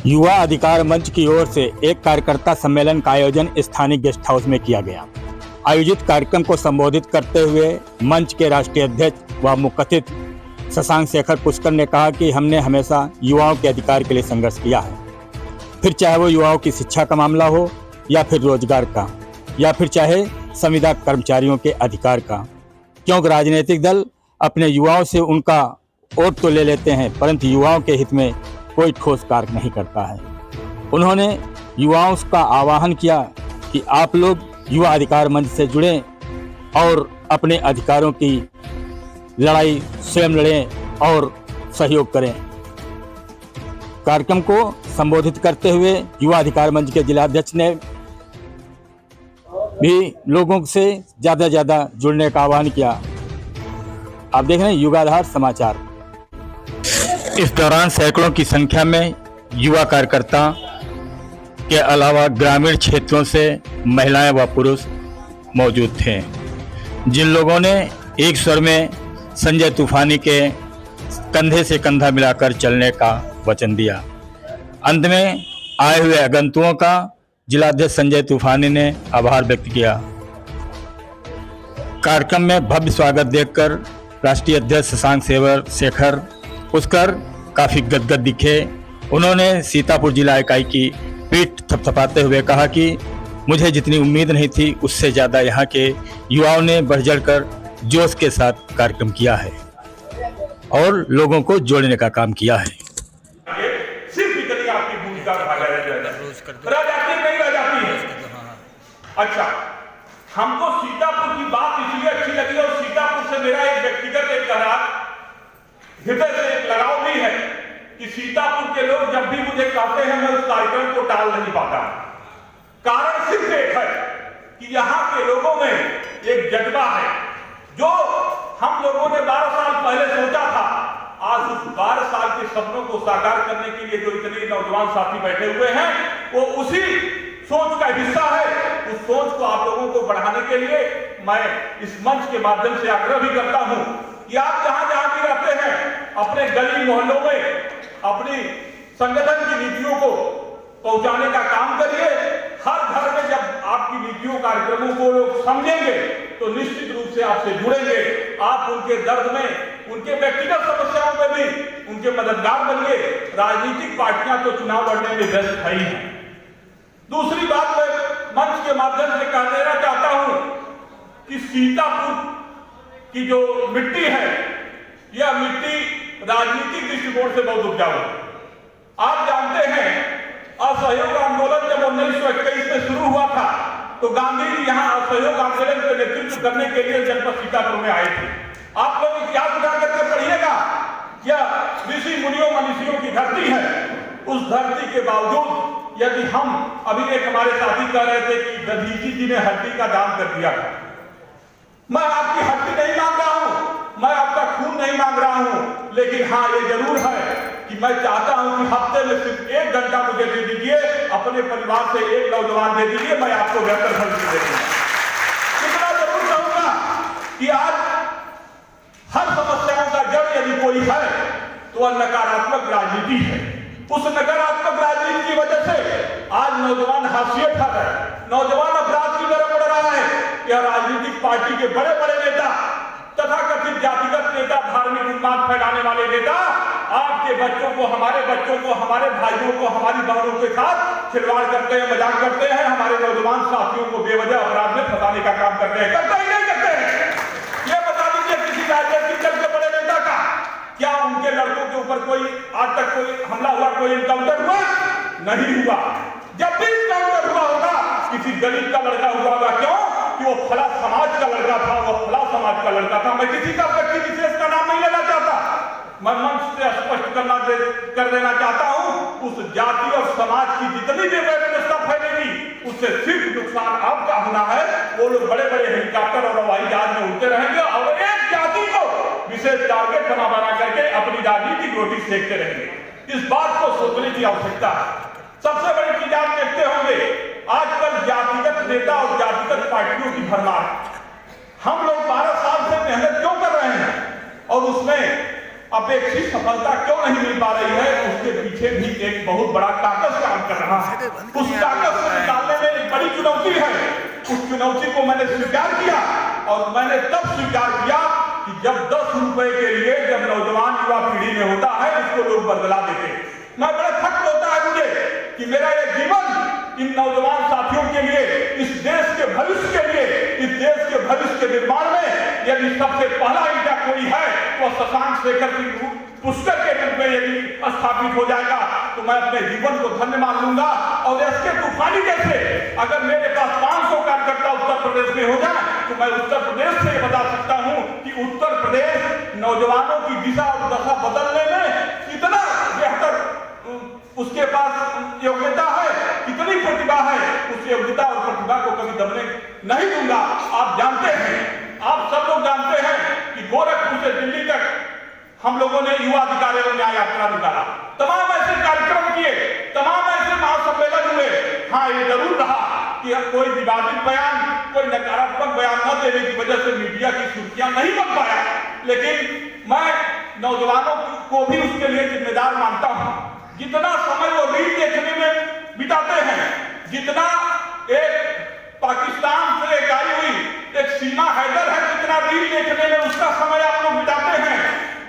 युवा अधिकार मंच की ओर से एक कार्यकर्ता सम्मेलन का आयोजन स्थानीय गेस्ट हाउस में किया गया। आयोजित कार्यक्रम को संबोधित करते हुए मंच के राष्ट्रीय अध्यक्ष व मुकथित शशांक शेखर पुष्कर ने कहा कि हमने हमेशा युवाओं के अधिकार के लिए संघर्ष किया है, फिर चाहे वो युवाओं की शिक्षा का मामला हो या फिर रोजगार का या फिर चाहे संविदा कर्मचारियों के अधिकार का, क्योंकि राजनीतिक दल अपने युवाओं से उनका वोट तो ले लेते हैं परंतु युवाओं के हित में कोई ठोस कार्य नहीं करता है। उन्होंने युवाओं का आह्वान किया कि आप लोग युवा अधिकार मंच से जुड़ें और अपने अधिकारों की लड़ाई स्वयं लड़ें और सहयोग करें। कार्यक्रम को संबोधित करते हुए युवा अधिकार मंच के जिलाध्यक्ष ने भी लोगों से ज़्यादा जुड़ने का आह्वान किया। आप देख रहे हैं युगाधार समाचार। इस दौरान सैकड़ों की संख्या में युवा कार्यकर्ता के अलावा ग्रामीण क्षेत्रों से महिलाएं व पुरुष मौजूद थे, जिन लोगों ने एक स्वर में संजय तूफानी के कंधे से कंधा मिलाकर चलने का वचन दिया। अंत में आए हुए आगंतुकों का जिलाध्यक्ष संजय तूफानी ने आभार व्यक्त किया। कार्यक्रम में भव्य स्वागत देखकर राष्ट्रीय अध्यक्ष शशांक शेखर पुष्कर काफी गदगद दिखे। उन्होंने सीतापुर जिला इकाई की पीठ थपथपाते हुए कहा कि मुझे जितनी उम्मीद नहीं थी उससे ज़्यादा यहाँ के युवाओं ने बढ़ चढ़कर जोश के साथ कार्यक्रम किया है और लोगों को जोड़ने का काम किया है। सिर्फ इतनी आपकी भूमिका नहीं रह जाती है। अच्छा, हमको सीतापुर की बात इसलिए अच्छी लगी और सीतापुर से मेरा एक व्यक्तिगत एक हृदय से एक लगाव भी है कि सीतापुर के लोग जब भी मुझे कहते हैं मैं उस कार्यक्रम को टाल नहीं पाता। कारण सिर्फ एक है कि यहाँ के लोगों में एक जज्बा है जो हम लोगों ने 12 साल पहले सोचा था। आज उस 12 साल के सपनों को साकार करने के लिए जो इतने नौजवान साथी बैठे हुए हैं वो उसी सोच का हिस्सा है। उस सोच को आप लोगों को बढ़ाने के लिए मैं इस मंच के माध्यम से आग्रह भी करता हूं कि आप जहां जहां भी रहते हैं अपने गली मोहल्लों में अपनी संगठन की नीतियों को पहुंचाने का काम करिए। हर घर में जब आपकी नीतियों कार्यक्रमों को लोग समझेंगे तो निश्चित रूप से आपसे जुड़ेंगे। आप उनके दर्द में उनके व्यक्तिगत समस्याओं में भी उनके मददगार बनिए। राजनीतिक पार्टियां तो चुनाव लड़ने में व्यस्त है ही हैं। दूसरी बात मैं मंच के माध्यम से कह देना चाहता हूं कि सीतापुर की जो मिट्टी है यह मिट्टी राजनीतिक दृष्टिकोण से बहुत उपजाऊ है। आप जानते हैं असहयोग आंदोलन जब 1921 में शुरू हुआ था तो गांधी जी यहाँ असहयोग आंदोलन का नेतृत्व करने के लिए जनपद सीतापुर में आए थे। आप लोग इतिहास उठा करके पढ़िएगा, यह ऋषि मुनियों मनीषियों की धरती है। उस धरती के बावजूद यदि हम अभी एक हमारे साथी कह रहे थे कि दधीची जी ने हड्डी का दान कर दिया था। मैं आपकी हड्डी नहीं मांग रहा हूं, मैं आपका खून नहीं मांग रहा हूं, लेकिन हाँ ये जरूर है कि मैं चाहता हूं कि हफ्ते में सिर्फ 1 घंटा मुझे दे दीजिए, अपने परिवार से एक नौजवान दे दीजिए, मैं आपको बेहतर भविष्य दे दूंगा। इतना जरूर कहूंगा कि आज हर समस्याओं का जड़ यदि कोई है तो वह नकारात्मक राजनीति है। उस नकारात्मक राजनीति की वजह से आज नौजवान हाशिए पर है, नौजवान अपराध की तरफ बढ़ रहा है। यह राजनीतिक पार्टी के बड़े बड़े नेता तथा कथित जातिगत नेता, धार्मिक उन्माद फैलाने वाले नेता आपके बच्चों को, हमारे बच्चों को, हमारे भाइयों को, हमारी बहनों के साथ खिलवाड़ करते हैं, मजाक करते हैं, हमारे नौजवान साथियों को बेवजह अपराध में फंसाने का काम करते हैं। करते ही नहीं करते हैं। ये बता दीजिए किसी राजनीतिक दल के बड़े नेता का क्या उनके लड़कों के ऊपर कोई आज तक कोई हमला हुआ, कोई इनकाउंटर हुआ? नहीं हुआ। जब भी इनकाउंटर हुआ होगा किसी दलित का लड़का हुआ होगा। क्यों? कि वो फला समाज का लड़का था, वो फला समाज का लड़का था। मैं किसी का व्यक्ति विशेष का नाम नहीं लेना चाहता। मैं मंच से स्पष्ट कर देना चाहता हूं उस जाति और समाज की जितनी भी व्यवस्था फैलेगी उससे सिर्फ नुकसान आपका होना है। वो लोग बड़े बड़े हेलीकॉप्टर और हवाई जहाज में उड़ते रहेंगे और एक जाति को विशेष टारगेट बना करके अपनी राजनीतिक रोटी सेकते रहेंगे। इस बात को सोचने की आवश्यकता है। सबसे बड़ी चीज आप देखते होंगे आजकल जातिगत नेता और जातिगत पार्टियों की भरमार। हम लोग 12 साल से मेहनत क्यों कर रहे हैं और उसमें अपेक्षित सफलता क्यों नहीं मिल पा रही है, उसके पीछे भी एक बहुत बड़ा ताकत काम कर रहा है। उस ताकत को निकालने में एक बड़ी चुनौती है। उस चुनौती को मैंने स्वीकार किया, और मैंने तब स्वीकार किया कि जब 10 रुपए के लिए जब नौजवान युवा पीढ़ी में होता है, उसको लोग बदला देते। मैं बड़ा फख्र होता है मुझे कि मेरा ये जीवन इन नौजवान साथियों के लिए, इस देश के भविष्य के लिए, इस देश के भविष्य के निर्माण में यदि सबसे पहला ईटा कोई है तो शशांक शेखर सिंह पुष्कर के रूप में यदि स्थापित हो जाएगा तो मैं अपने जीवन को धन्य मान लूंगा। और इसके तूफानी जैसे अगर मेरे पास 500 कार्यकर्ता उत्तर प्रदेश में हो जाए तो मैं उत्तर प्रदेश से बता सकता हूं कि उत्तर प्रदेश नौजवानों की दिशा और दशा बदलने में कितना बेहतर उसके पास योग्यता है, कितनी प्रतिभा है। उस योग्यता और प्रतिभा को कभी दबने नहीं दूंगा। आप जानते हैं, आप सब लोग जानते हैं कि गोरखपुर से दिल्ली तक हम लोगों ने युवा अधिकार एवं न्याय यात्रा निकाला, तमाम ऐसे कार्यक्रम किए, तमाम ऐसे महासम्मेलन हुए। हाँ, ये जरूर रहा कि कोई विवादित बयान, कोई नकारात्मक बयान न देने की वजह से मीडिया की सुर्खियां नहीं बन पाया, लेकिन मैं नौजवानों को भी उसके लिए जिम्मेदार मानता हूं। जितना समय वो रील देखने में बिताते हैं, जितना एक पाकिस्तान से एक आई हुई एक सीमा हैदर है, जितना रील देखने में उसका समय आप लोग बिताते हैं,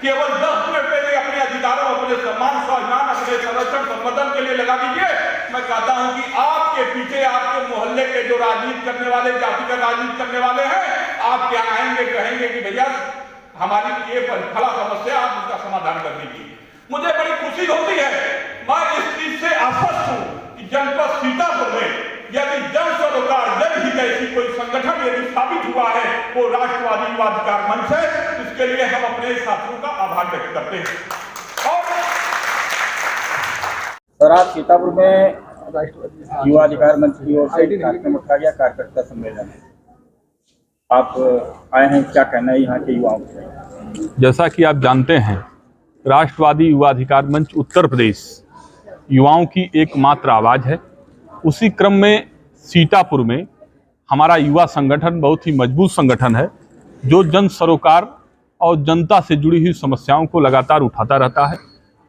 केवल 10 मिनट के लिए अपने अधिकारों, अपने सम्मान, स्वाभिमान, अपने संरक्षण संवर्धन के लिए लगा दीजिए। मैं कहता हूं कि आपके पीछे आपके मोहल्ले के जो राजनीति करने वाले, जातिगत राजनीति करने वाले हैं, आप क्या आएंगे, कहेंगे कि भैया हमारी ये फला समस्या, आप उसका समाधान कर दीजिए। मुझे बड़ी खुशी होती है, मैं इस चीज से आश्वस्त हूं कि जनपद सीतापुर में यदि जन सरोकार जनहित ऐसी कोई संगठन यदि स्थापित हुआ है वो राष्ट्रवादी युवा अधिकार मंच है। इसके लिए हम अपने साथियों का आभार व्यक्त करते हैं। और सर, आज सीतापुर में राष्ट्रवादी युवा अधिकार मंच की ओर से कार्यक्रम रखा गया, कार्यकर्ता सम्मेलन। आप आए हैं, क्या कहना है यहाँ के युवाओं से? जैसा कि आप जानते हैं, राष्ट्रवादी युवा अधिकार मंच उत्तर प्रदेश युवाओं की एकमात्र आवाज़ है। उसी क्रम में सीतापुर में हमारा युवा संगठन बहुत ही मजबूत संगठन है, जो जन सरोकार और जनता से जुड़ी हुई समस्याओं को लगातार उठाता रहता है।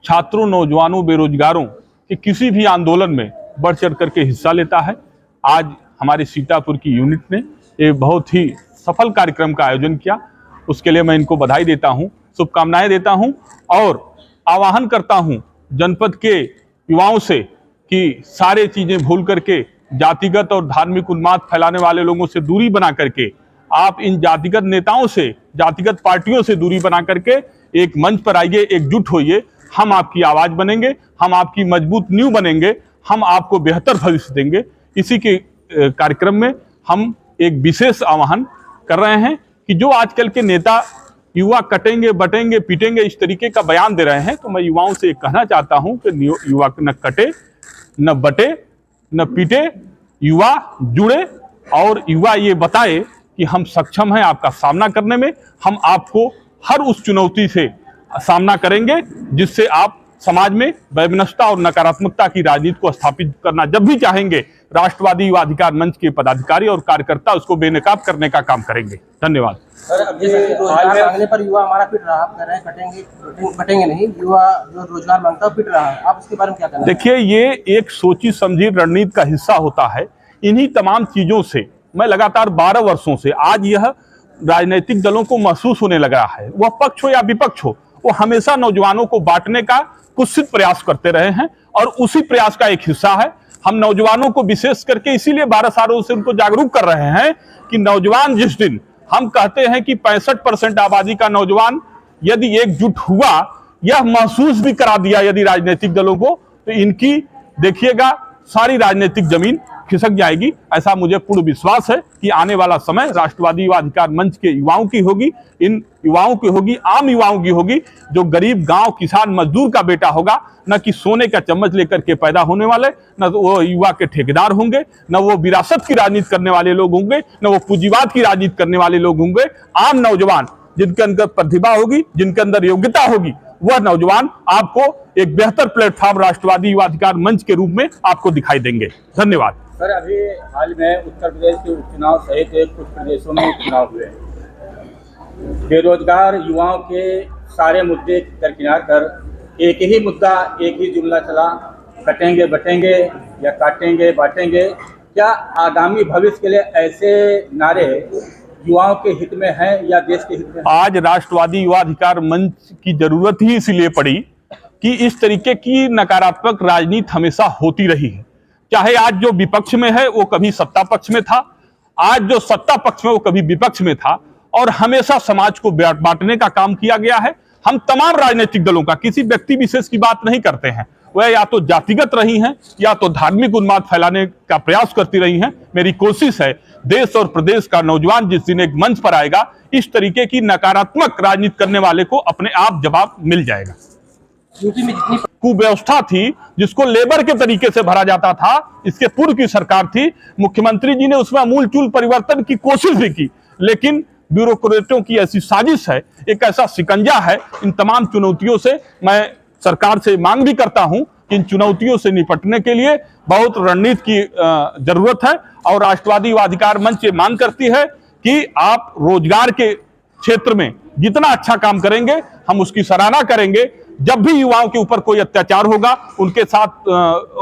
छात्रों, नौजवानों, बेरोजगारों के किसी भी आंदोलन में बढ़ चढ़ करके हिस्सा लेता है। आज हमारे सीतापुर की यूनिट ने एक बहुत ही सफल कार्यक्रम का आयोजन किया, उसके लिए मैं इनको बधाई देता हूँ, शुभकामनाएं देता हूं और आह्वान करता हूं जनपद के युवाओं से कि सारे चीजें भूल करके जातिगत और धार्मिक उन्माद फैलाने वाले लोगों से दूरी बना करके आप इन जातिगत नेताओं से, जातिगत पार्टियों से दूरी बना करके एक मंच पर आइए, एकजुट होइए। हम आपकी आवाज बनेंगे, हम आपकी मजबूत नींव बनेंगे, हम आपको बेहतर भविष्य देंगे। इसी के कार्यक्रम में हम एक विशेष आह्वान कर रहे हैं कि जो आजकल के नेता युवा कटेंगे, बटेंगे, पीटेंगे, इस तरीके का बयान दे रहे हैं, तो मैं युवाओं से कहना चाहता हूं कि युवा न कटे, न बटे, न पीटे, युवा जुड़े और युवा ये बताए कि हम सक्षम हैं आपका सामना करने में। हम आपको हर उस चुनौती से सामना करेंगे जिससे आप समाज में वैमनस्यता और नकारात्मकता की राजनीति को स्थापित करना जब भी चाहेंगे, राष्ट्रवादी युवा अधिकार मंच के पदाधिकारी और कार्यकर्ता उसको बेनकाब करने का काम करेंगे। धन्यवाद। सर, अब जैसे रोजगार मांगने पर युवा हमारा पिट रहा, आप कह रहे हैं कटेंगे नहीं, युवा जो रोजगार मांगता है पिट रहा है, आप इसके बारे में क्या कहना? देखिए, ये एक सोची समझी रणनीति का हिस्सा होता है। इन्हीं तमाम चीजों से मैं लगातार 12 वर्षों से आज यह राजनीतिक दलों को महसूस होने लगा है, वह पक्ष हो या विपक्ष हो, वो हमेशा नौजवानों को बांटने का कुत्सित प्रयास करते रहे हैं और उसी प्रयास का एक हिस्सा है। हम नौजवानों को विशेष करके इसीलिए 12 सालों से उनको जागरूक कर रहे हैं कि नौजवान जिस दिन हम कहते हैं कि 65% आबादी का नौजवान यदि एकजुट हुआ, यह महसूस भी करा दिया यदि राजनीतिक दलों को, तो इनकी देखिएगा सारी राजनीतिक जमीन खिसक जाएगी। ऐसा मुझे पूर्ण विश्वास है कि आने वाला समय राष्ट्रवादी युवा अधिकार मंच के युवाओं की होगी, इन युवाओं की होगी, आम युवाओं की होगी, जो गरीब गांव किसान मजदूर का बेटा होगा, न कि सोने का चम्मच लेकर के पैदा होने वाले, न तो वो युवा के ठेकेदार होंगे, न वो विरासत की राजनीति करने वाले लोग होंगे, न वो पूंजीवाद की राजनीति करने वाले लोग होंगे। आम नौजवान जिनके अंदर प्रतिभा होगी, जिनके अंदर योग्यता होगी, वह नौजवान आपको एक बेहतर प्लेटफॉर्म राष्ट्रवादी युवा अधिकार मंच के रूप में आपको दिखाई देंगे। धन्यवाद। सर, अभी हाल में उत्तर प्रदेश के उपचुनाव सहित कुछ प्रदेशों में उपचुनाव हुए हैं। बेरोजगार युवाओं के सारे मुद्दे दरकिनार कर एक ही मुद्दा, एक ही जुमला चला, कटेंगे बटेंगे या काटेंगे बांटेंगे। क्या आगामी भविष्य के लिए ऐसे नारे युवाओं के हित में हैं या देश के हित में? आज राष्ट्रवादी युवा अधिकार मंच की जरूरत ही इसलिए पड़ी कि इस तरीके की नकारात्मक राजनीति हमेशा होती रही है। चाहे आज जो विपक्ष में है वो कभी सत्ता पक्ष में था, आज जो सत्ता पक्ष में वो कभी विपक्ष में था, और हमेशा समाज को बांटने का काम किया गया है। हम तमाम राजनीतिक दलों का, किसी व्यक्ति विशेष की बात नहीं करते हैं, वह या तो जातिगत रही हैं या तो धार्मिक उन्माद फैलाने का प्रयास करती रही हैं। मेरी कोशिश है देश और प्रदेश का नौजवान जिस दिन एक मंच पर आएगा, इस तरीके की नकारात्मक राजनीति करने वाले को अपने आप जवाब मिल जाएगा। यूपी में जितनी कुव्यवस्था थी जिसको लेबर के तरीके से भरा जाता था, इसके पूर्व की सरकार थी, मुख्यमंत्री जी ने उसमें अमूलचूल परिवर्तन की कोशिश भी की, लेकिन ब्यूरोक्रेटों की ऐसी साजिश है, एक ऐसा शिकंजा है। इन तमाम चुनौतियों से मैं सरकार से मांग भी करता हूं कि इन चुनौतियों से निपटने के लिए बहुत रणनीति की जरूरत है, और राष्ट्रवादी युवा अधिकार मंच ये मांग करती है कि आप रोजगार के क्षेत्र में जितना अच्छा काम करेंगे हम उसकी सराहना करेंगे। जब भी युवाओं के ऊपर कोई अत्याचार होगा, उनके साथ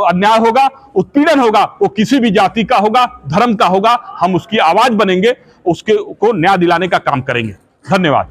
अन्याय होगा, उत्पीड़न होगा, वो किसी भी जाति का होगा, धर्म का होगा, हम उसकी आवाज बनेंगे, उसके को न्याय दिलाने का काम करेंगे। धन्यवाद।